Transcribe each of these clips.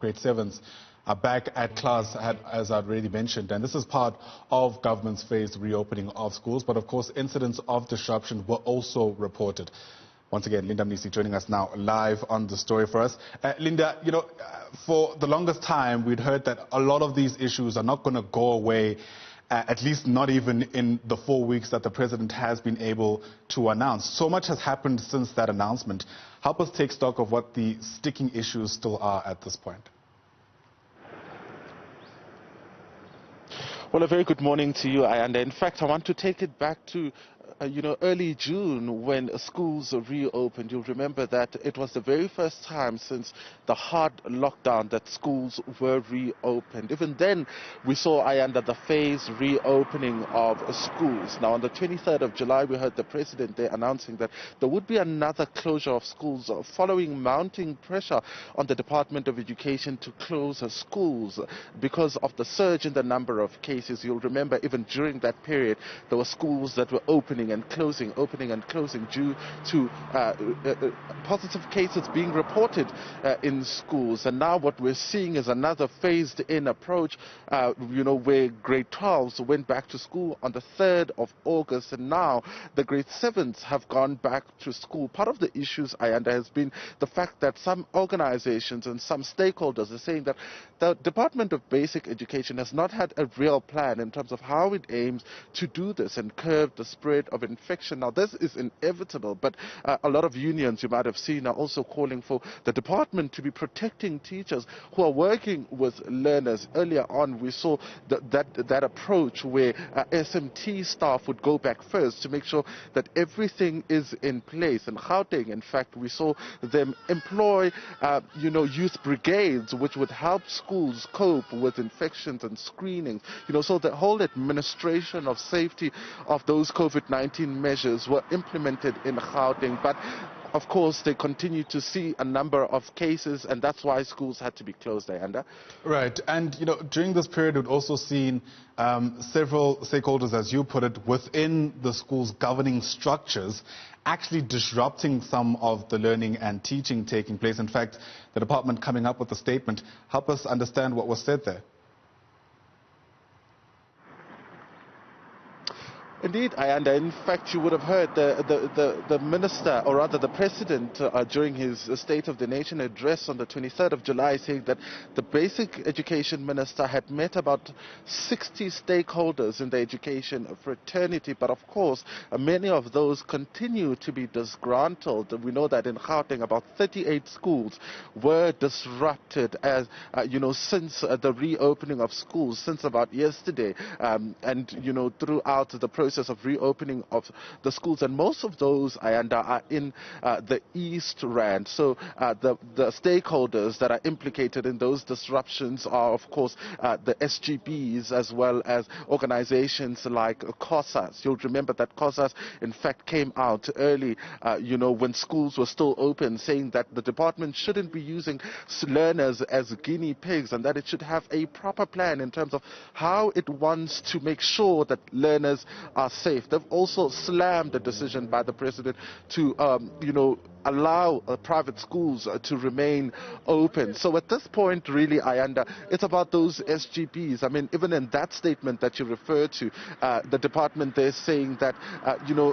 Grade 7s are back at class, as I've already mentioned, and this is part of government's phased reopening of schools. But of course, incidents of disruption were also reported. Once again, Linda Mnisi joining us now live on the story for us. Linda, for the longest time, we'd heard that a lot of these issues are not going to go away, at least not even in the 4 weeks that the president has been able to announce. So much has happened since that announcement. Help us take stock of what the sticking issues still are at this point. Well, a very good morning to you, and in fact, I want to take it back to early June when schools reopened. You'll remember that it was the very first time since the hard lockdown that schools were reopened. Even then, we saw, Ayanda, the phased reopening of schools. Now, on the 23rd of July, we heard the president there announcing that there would be another closure of schools following mounting pressure on the Department of Education to close schools because of the surge in the number of cases. You'll remember even during that period, there were schools that were opening and closing due to positive cases being reported in schools. And now what we're seeing is another phased-in approach, where grade 12s went back to school on the 3rd of August, and now the grade 7s have gone back to school. Part of the issues, Ayanda, has been the fact that some organizations and some stakeholders are saying that the Department of Basic Education has not had a real plan in terms of how it aims to do this and curb the spread of infection. Now, this is inevitable, but a lot of unions, you might have seen, are also calling for the department to be protecting teachers who are working with learners. Earlier on, we saw that approach where SMT staff would go back first to make sure that everything is in place. In Gauteng, in fact, we saw them employ, youth brigades, which would help schools cope with infections and screenings. So the whole administration of safety of those COVID-19 measures were implemented in Gauteng, but of course they continue to see a number of cases, and that's why schools had to be closed, Ayanda. Right, and during this period we've also seen several stakeholders, as you put it, within the school's governing structures actually disrupting some of the learning and teaching taking place. In fact, the department coming up with a statement. Help us understand what was said there. Indeed, Ayanda. In fact, you would have heard the minister, or rather the president, during his State of the Nation address on the 23rd of July, saying that the basic education minister had met about 60 stakeholders in the education fraternity, but of course, many of those continue to be disgruntled. We know that in Gauteng, about 38 schools were disrupted since the reopening of schools, since about yesterday, and throughout the process of reopening of the schools, and most of those, Ayanda, are in the East Rand. So the stakeholders that are implicated in those disruptions are, of course, the SGBs, as well as organizations like COSAS. You'll remember that COSAS, in fact, came out early, when schools were still open, saying that the department shouldn't be using learners as guinea pigs, and that it should have a proper plan in terms of how it wants to make sure that learners are safe. They've also slammed the decision by the president to, allow private schools to remain open. So at this point, really, Ayanda, it's about those SGPs. I mean, even in that statement that you referred to, the department, they're saying that,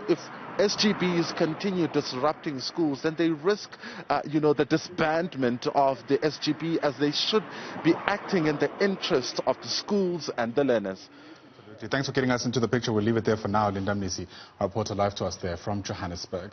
if SGBs continue disrupting schools, then they risk, the disbandment of the SGB, as they should be acting in the interest of the schools and the learners. Thanks for getting us into the picture. We'll leave it there for now. Linda Mnisi, our reporter live to us there from Johannesburg.